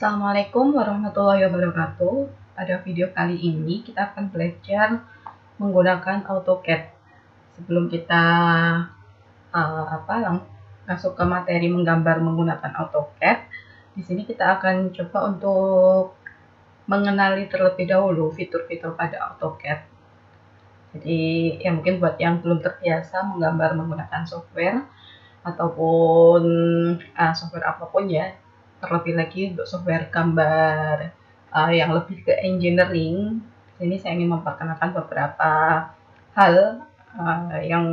Assalamualaikum warahmatullahi wabarakatuh. Pada video kali ini kita akan belajar menggunakan AutoCAD. Sebelum kita masuk ke materi menggambar menggunakan AutoCAD, di sini kita akan coba untuk mengenali terlebih dahulu fitur-fitur pada AutoCAD. Jadi ya mungkin buat yang belum terbiasa menggambar menggunakan software ataupun software apapun ya, terlebih lagi untuk software gambar yang lebih ke engineering. Ini saya ingin memperkenalkan beberapa hal yang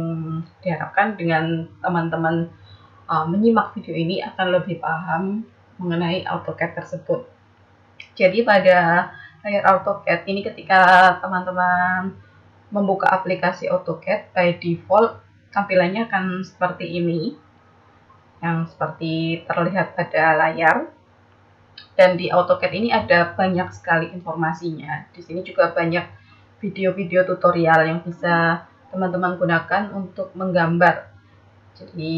diharapkan dengan teman-teman menyimak video ini akan lebih paham mengenai AutoCAD tersebut. Jadi pada layar AutoCAD ini ketika teman-teman membuka aplikasi AutoCAD, by default tampilannya akan seperti ini, yang seperti terlihat pada layar. Dan di AutoCAD ini ada banyak sekali informasinya. Di sini juga banyak video-video tutorial yang bisa teman-teman gunakan untuk menggambar. Jadi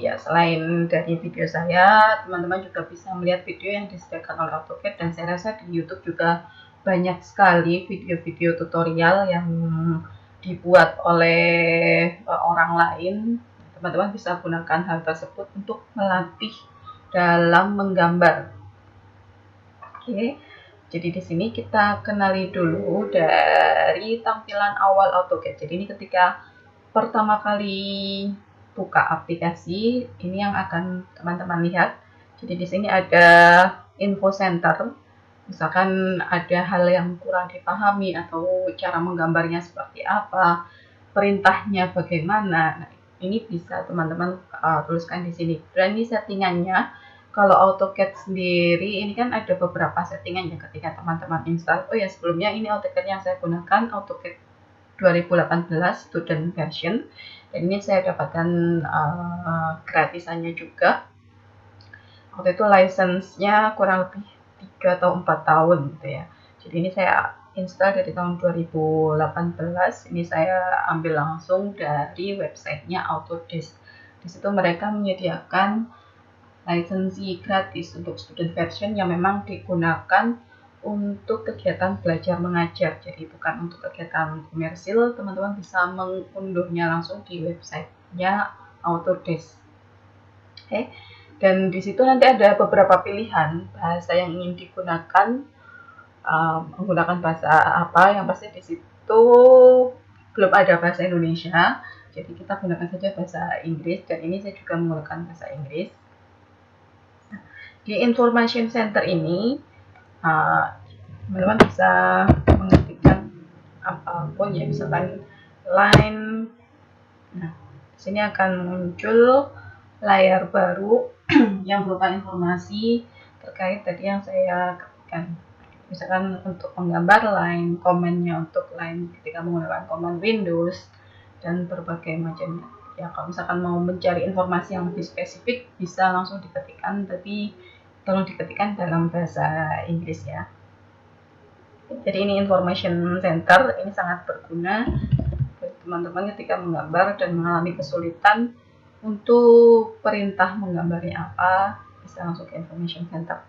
ya selain dari video saya, teman-teman juga bisa melihat video yang disediakan oleh AutoCAD, dan saya rasa di YouTube juga banyak sekali video-video tutorial yang dibuat oleh orang lain. Teman-teman bisa gunakan hal tersebut untuk melatih dalam menggambar. Oke, jadi di sini kita kenali dulu dari tampilan awal AutoCAD. Jadi ini ketika pertama kali buka aplikasi, ini yang akan teman-teman lihat. Jadi di sini ada info center. Misalkan ada hal yang kurang dipahami atau cara menggambarnya seperti apa, perintahnya bagaimana. Nah, ini bisa teman-teman tuliskan di sini. Dan ini settingannya. Kalau AutoCAD sendiri ini kan ada beberapa settingan ya ketika teman-teman install. Oh ya, sebelumnya ini AutoCAD yang saya gunakan AutoCAD 2018 student version. Dan ini saya dapatkan gratisannya juga. Waktu itu license-nya kurang lebih 3 atau 4 tahun gitu ya. Jadi ini saya install dari tahun 2018. Ini saya ambil langsung dari websitenya Autodesk. Di situ mereka menyediakan lisensi gratis untuk student version yang memang digunakan untuk kegiatan belajar mengajar. Jadi bukan untuk kegiatan komersil. Teman-teman bisa mengunduhnya langsung di websitenya Autodesk. Oke. Dan di situ nanti ada beberapa pilihan bahasa yang ingin digunakan, menggunakan bahasa apa. Yang pasti di situ belum ada bahasa Indonesia, jadi kita gunakan saja bahasa Inggris, dan ini saya juga menggunakan bahasa Inggris. Di Information Center ini teman-teman bisa mengetikkan apapun ya, misalkan line. Nah, di sini akan muncul layar baru yang berupa informasi terkait tadi yang saya ketikkan. Misalkan untuk menggambar line, komennya untuk line ketika menggunakan command Windows, dan berbagai macamnya. Ya, kalau misalkan mau mencari informasi yang lebih spesifik bisa langsung diketikkan, tapi tolong diketikkan dalam bahasa Inggris ya. Jadi ini Information Center, ini sangat berguna bagi teman-teman ketika menggambar dan mengalami kesulitan untuk perintah menggambarnya apa, bisa langsung ke Information Center.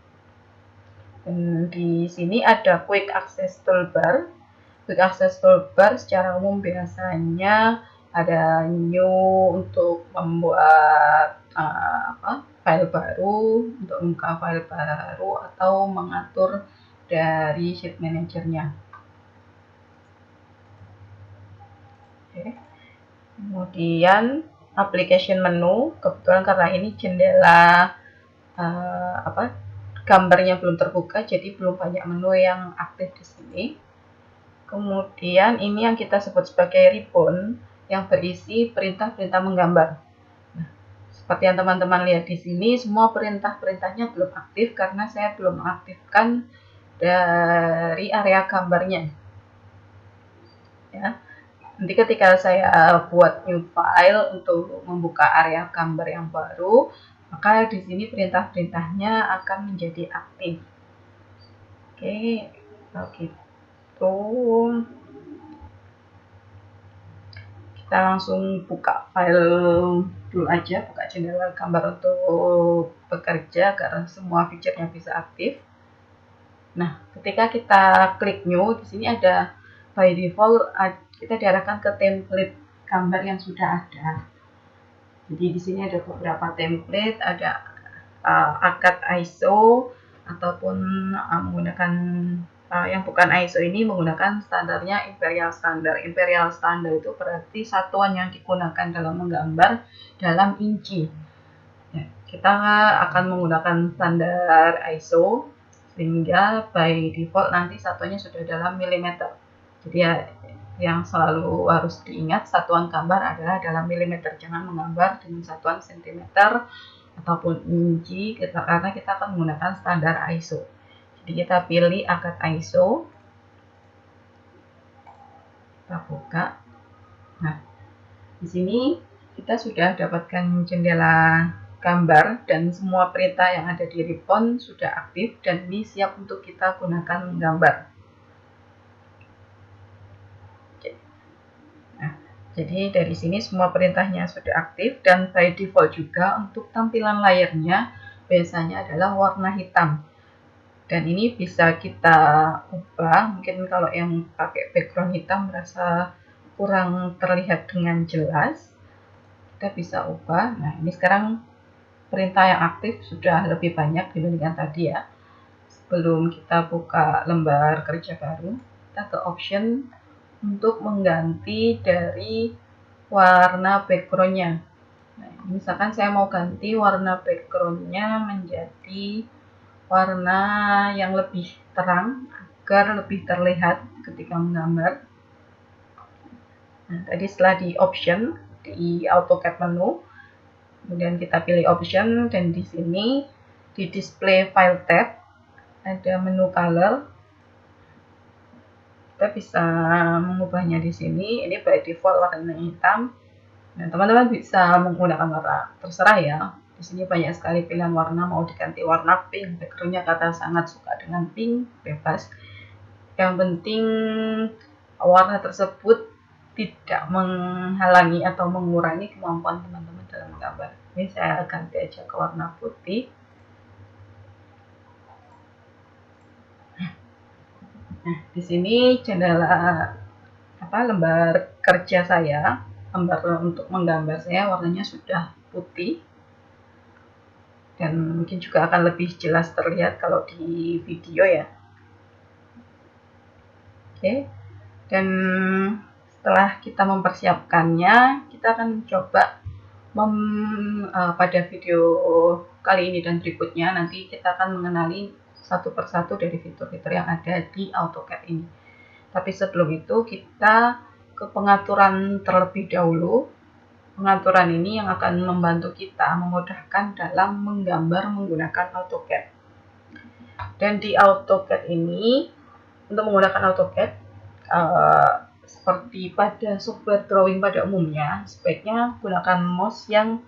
Dan di sini ada Quick Access Toolbar. Quick Access Toolbar secara umum biasanya ada new untuk membuat file baru, untuk membuka file baru, atau mengatur dari sheet manajernya. Oke. Kemudian application menu, kebetulan karena ini jendela gambarnya belum terbuka, jadi belum banyak menu yang aktif di sini. Kemudian ini yang kita sebut sebagai ribbon, yang berisi perintah-perintah menggambar. Nah, seperti yang teman-teman lihat di sini, semua perintah-perintahnya belum aktif karena saya belum mengaktifkan dari area gambarnya. Ya. Nanti ketika saya buat new file untuk membuka area gambar yang baru, maka di sini perintah-perintahnya akan menjadi aktif. Oke, begitu. Kita langsung buka file dulu aja, buka jendela gambar untuk bekerja agar semua fiturnya bisa aktif. Nah, ketika kita klik new, di sini ada by default kita diarahkan ke template gambar yang sudah ada. Jadi di sini ada beberapa template, ada akad ISO ataupun menggunakan yang bukan ISO ini menggunakan standarnya imperial standard. Imperial standard itu berarti satuan yang digunakan dalam menggambar dalam inci. Ya, kita akan menggunakan standar ISO sehingga by default nanti satuannya sudah dalam milimeter. Jadi ya, yang selalu harus diingat satuan gambar adalah dalam milimeter, jangan menggambar dengan satuan sentimeter ataupun inci karena kita akan menggunakan standar ISO. Jadi kita pilih akad ISO, kita buka. Nah, di sini kita sudah dapatkan jendela gambar dan semua perintah yang ada di ribbon sudah aktif dan ini siap untuk kita gunakan menggambar. Nah, jadi dari sini semua perintahnya sudah aktif dan by default juga untuk tampilan layarnya biasanya adalah warna hitam. Dan ini bisa kita ubah, mungkin kalau yang pakai background hitam merasa kurang terlihat dengan jelas, kita bisa ubah. Nah, ini sekarang perintah yang aktif sudah lebih banyak dibandingkan tadi ya. Sebelum kita buka lembar kerja baru, kita ke option untuk mengganti dari warna backgroundnya. Nah, misalkan saya mau ganti warna backgroundnya menjadi warna yang lebih terang agar lebih terlihat ketika menggambar. Nah, tadi setelah di option di AutoCAD menu, kemudian kita pilih option dan di sini di display file tab ada menu color. Kita bisa mengubahnya di sini. Ini by default warna hitam. Nah, teman-teman bisa menggunakan warna terserah ya. Di sini banyak sekali pilihan warna, mau diganti warna pink, backgroundnya kata sangat suka dengan pink, bebas. Yang penting warna tersebut tidak menghalangi atau mengurangi kemampuan teman-teman dalam menggambar. Ini saya ganti aja ke warna putih. Nah, di sini jendela lembar kerja saya, lembar untuk menggambar saya warnanya sudah putih. Dan mungkin juga akan lebih jelas terlihat kalau di video ya. Oke. Dan setelah kita mempersiapkannya, kita akan coba pada video kali ini dan berikutnya nanti kita akan mengenali satu persatu dari fitur-fitur yang ada di AutoCAD ini. Tapi sebelum itu kita ke pengaturan terlebih dahulu. Pengaturan ini yang akan membantu kita memudahkan dalam menggambar menggunakan AutoCAD. Dan di AutoCAD ini, untuk menggunakan AutoCAD, seperti pada software drawing pada umumnya, sebaiknya gunakan mouse yang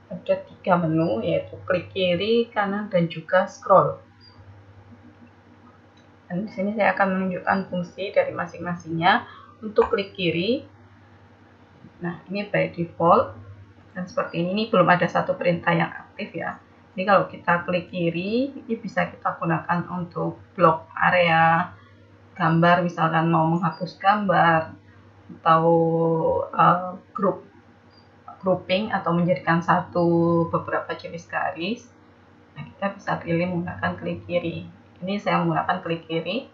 ada 3 menu, yaitu klik kiri, kanan, dan juga scroll. Dan di sini saya akan menunjukkan fungsi dari masing-masingnya. Untuk klik kiri, nah ini by default, dan seperti ini belum ada satu perintah yang aktif ya. Ini kalau kita klik kiri, ini bisa kita gunakan untuk blok area gambar, misalkan mau menghapus gambar, atau grouping atau menjadikan satu beberapa jenis garis. Nah, kita bisa pilih menggunakan klik kiri. Ini saya menggunakan klik kiri.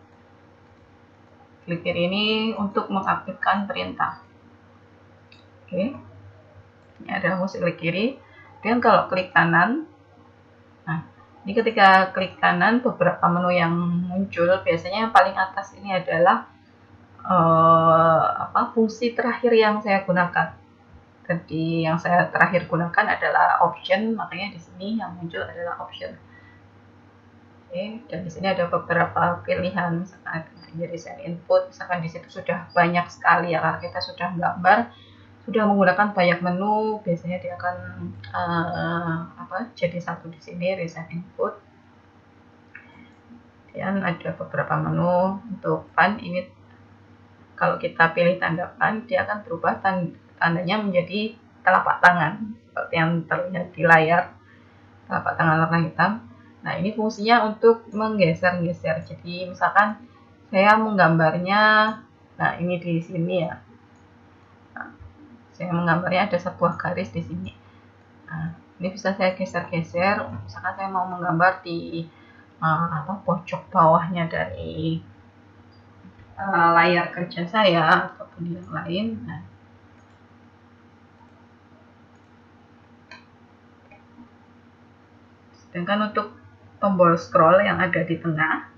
Klik kiri ini untuk mengaktifkan perintah. Oke. Ini ada musik klik kiri. Dan kalau klik kanan, nah ini ketika klik kanan beberapa menu yang muncul, biasanya yang paling atas ini adalah fungsi terakhir yang saya gunakan. Jadi yang saya terakhir gunakan adalah option, makanya di sini yang muncul adalah option. Oke, dan di sini ada beberapa pilihan, misalkan jadi set input, misalkan di situ sudah banyak sekali ya, karena kita sudah gambar, sudah menggunakan banyak menu, biasanya dia akan jadi satu di sini reset input. Dan ada beberapa menu untuk font. Ini kalau kita pilih tanda font, dia akan berubah tandanya menjadi telapak tangan seperti yang terlihat di layar, telapak tangan warna hitam. Nah, ini fungsinya untuk menggeser-geser. Jadi misalkan saya menggambarnya, nah ini di sini ya. Nah, saya menggambarnya ada sebuah garis di sini. Nah, ini bisa saya geser-geser. Misalkan saya mau menggambar di pojok bawahnya dari layar kerja saya ataupun yang lain. Nah, sedangkan untuk tombol scroll yang ada di tengah,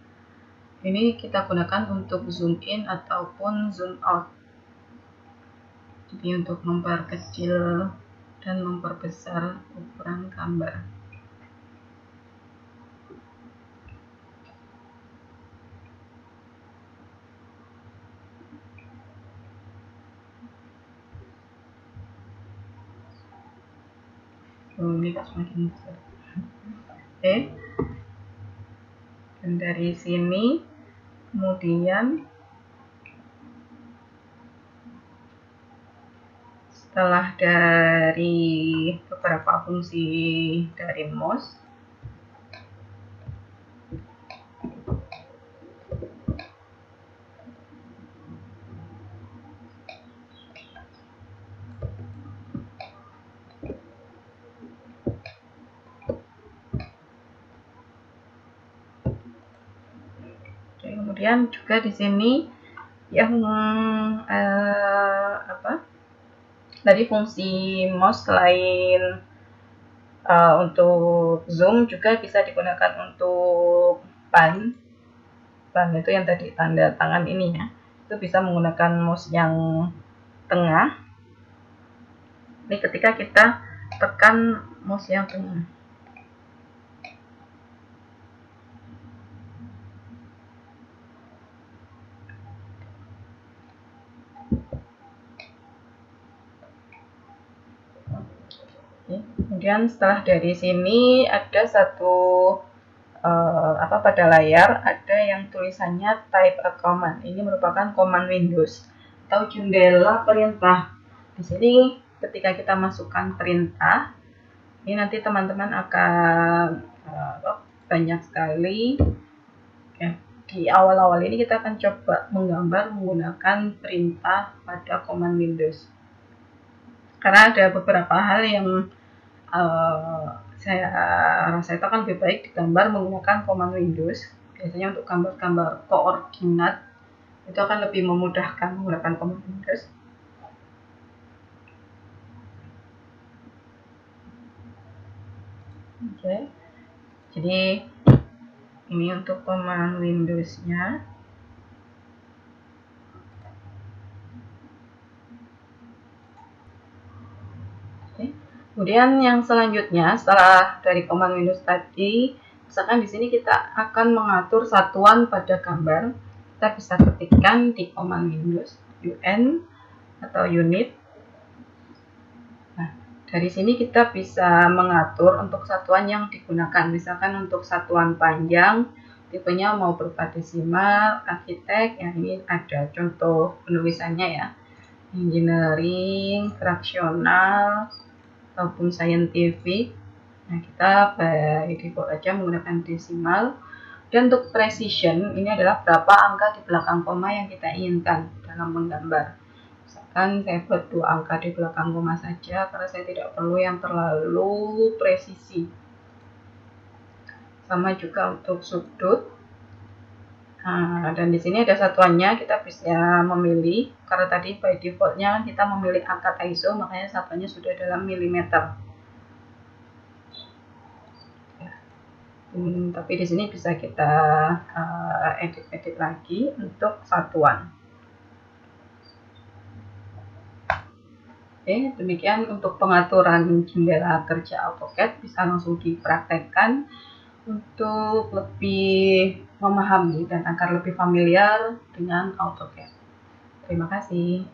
ini kita gunakan untuk zoom in ataupun zoom out. Jadi untuk memperkecil dan memperbesar ukuran gambar. Ini semakin besar. Oke. Dan dari sini kemudian setelah dari beberapa fungsi dari mouse, kemudian juga di sini yang dari fungsi mouse selain untuk zoom juga bisa digunakan untuk pan itu yang tadi tanda tangan ini ya, itu bisa menggunakan mouse yang tengah. Ini ketika kita tekan mouse yang tengah. Kemudian setelah dari sini ada satu pada layar ada yang tulisannya type a command. Ini merupakan command Windows atau jendela perintah. Di sini ketika kita masukkan perintah, ini nanti teman-teman akan banyak sekali ya. Di awal-awal ini kita akan coba menggambar menggunakan perintah pada command Windows. Karena ada beberapa hal yang saya rasa itu akan lebih baik digambar menggunakan command Windows. Biasanya untuk gambar-gambar koordinat itu akan lebih memudahkan menggunakan command Windows. Oke, jadi ini untuk command Windows-nya. Kemudian yang selanjutnya setelah dari command Windows tadi, misalkan di sini kita akan mengatur satuan pada gambar, kita bisa ketikkan di command Windows UN atau unit. Nah, dari sini kita bisa mengatur untuk satuan yang digunakan. Misalkan untuk satuan panjang, tipenya mau berupa desimal, arsitek, yang ini ada contoh penulisannya ya, engineering, fraksional, ataupun scientific. Nah, kita by default aja menggunakan desimal. Dan untuk precision, ini adalah berapa angka di belakang koma yang kita inginkan dalam menggambar. Misalkan saya buat 2 angka di belakang koma saja, karena saya tidak perlu yang terlalu presisi. Sama juga untuk sudut. Nah, dan di sini ada satuannya, kita bisa memilih, karena tadi by defaultnya kita memilih angka ISO, makanya satuannya sudah dalam milimeter. Tapi di sini bisa kita edit lagi untuk satuan. Oke, demikian untuk pengaturan jendela kerja AutoCAD, bisa langsung dipraktekkan untuk lebih memahami dan agar lebih familiar dengan AutoCAD. Terima kasih.